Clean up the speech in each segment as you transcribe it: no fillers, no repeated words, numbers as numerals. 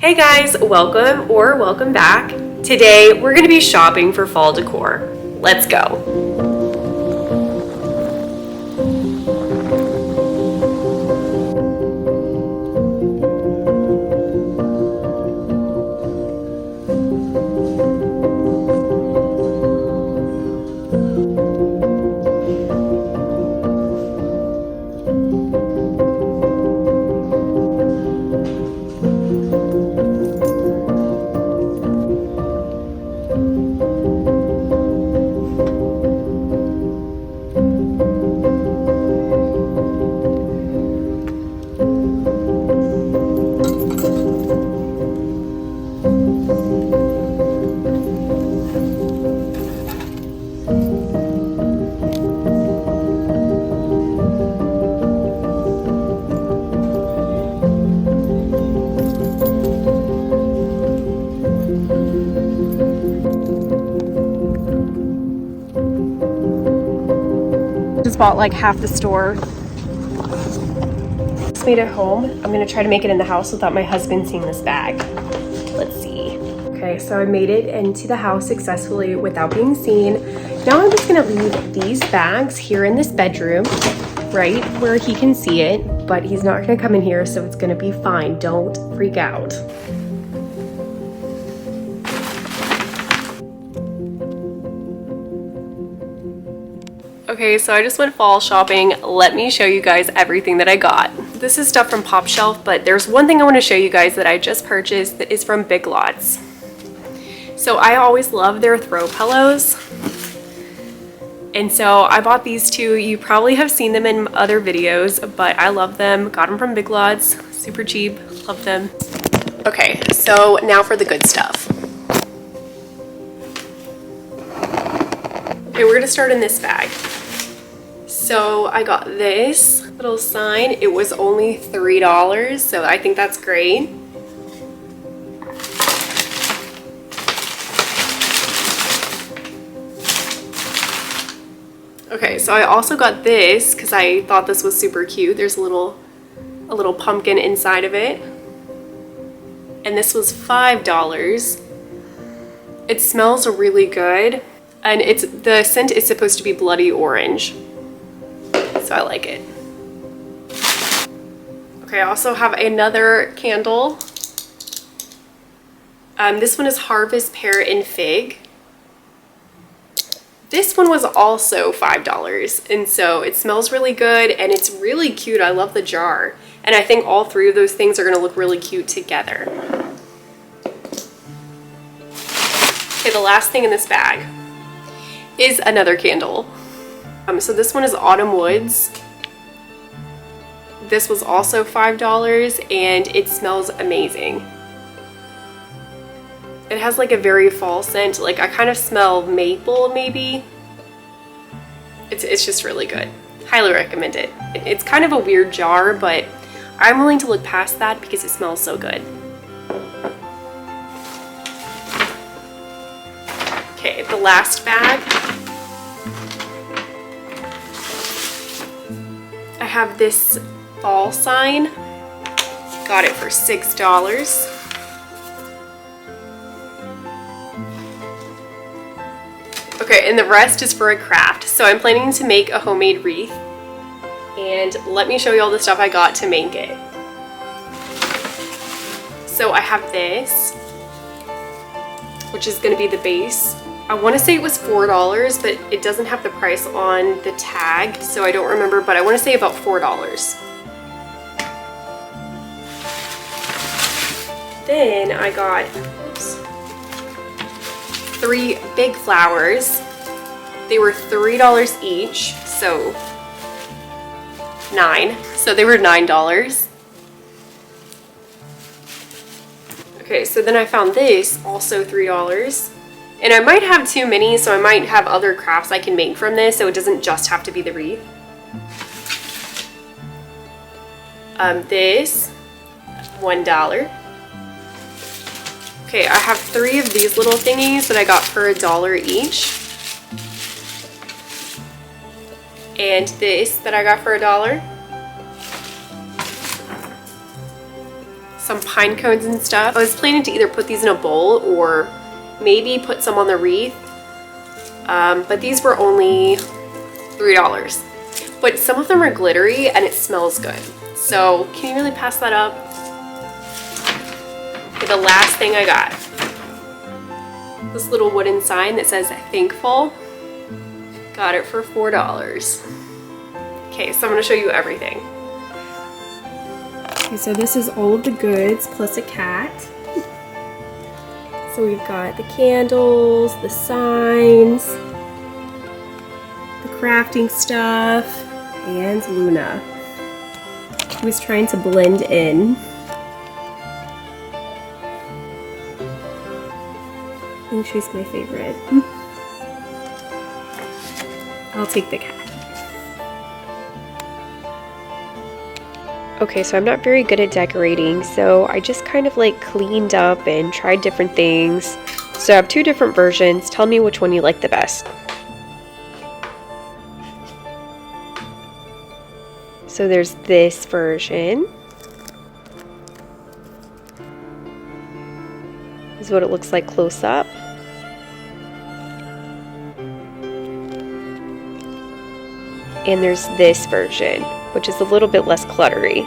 Hey guys, welcome back. Today we're going to be shopping for fall decor. Let's go. Just bought like half the store. Just made it home. I'm gonna try to make it in the house without my husband seeing this bag. Let's see. Okay, so I made it into the house successfully without being seen. Now I'm just gonna leave these bags here in this bedroom, right where he can see it, but he's not gonna come in here, so it's gonna be fine. Don't freak out. Okay, so I just went fall shopping. Let me show you guys everything that I got. This is stuff from Pop Shelf, but there's one thing I want to show you guys that I just purchased that is from Big Lots. So I always love their throw pillows. And so I bought these two. You probably have seen them in other videos, but I love them. Got them from Big Lots, super cheap, love them. Okay, so now for the good stuff. Okay, we're gonna start in this bag. So I got this little sign. It was only $3, so I think that's great. Okay, so I also got this because I thought this was super cute. There's a little pumpkin inside of it. And this was $5. It smells really good. And the scent is supposed to be bloody orange. So I like it. Okay, I also have another candle. This one is Harvest Pear and Fig. This one was also $5, and so it smells really good and it's really cute. I love the jar. And I think all three of those things are gonna look really cute together. Okay, the last thing in this bag is another candle. So this one is Autumn Woods. This was also $5 and it smells amazing. It has like a very fall scent. Like I kind of smell maple maybe. It's just really good. Highly recommend it. It's kind of a weird jar, but I'm willing to look past that because it smells so good. Okay, the last bag. I have this fall sign. Got it for $6. Okay, and the rest is for a craft. So I'm planning to make a homemade wreath. And let me show you all the stuff I got to make it. So I have this, which is gonna be the base. I want to say it was $4, but it doesn't have the price on the tag, so I don't remember, but I want to say about $4. Then I got 3 big flowers. They were $3 each, so 9. So they were $9. Okay, so then I found this, also $3. And I might have too many, so I might have other crafts I can make from this, so it doesn't just have to be the wreath. This, $1. Okay, I have 3 of these little thingies that I got for $1 each. And this that I got for $1. some pine cones and stuff. I was planning to either put these in a bowl or maybe put some on the wreath, but these were only $3. But some of them are glittery and it smells good. So can you really pass that up? Okay, the last thing I got. This little wooden sign that says thankful. Got it for $4. Okay, so I'm gonna show you everything. Okay, so this is all of the goods plus a cat. So we've got the candles, the signs, the crafting stuff, and Luna, who's trying to blend in. I think she's my favorite. I'll take the cat. Okay, so I'm not very good at decorating, so I just kind of like cleaned up and tried different things. So I have two different versions. Tell me which one you like the best. So there's this version. This is what it looks like close up. And there's this version, which is a little bit less cluttery.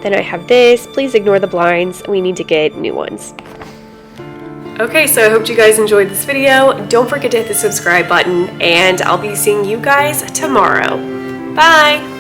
Then I have this. Please ignore the blinds. We need to get new ones. Okay, so I hope you guys enjoyed this video. Don't forget to hit the subscribe button, and I'll be seeing you guys tomorrow. Bye!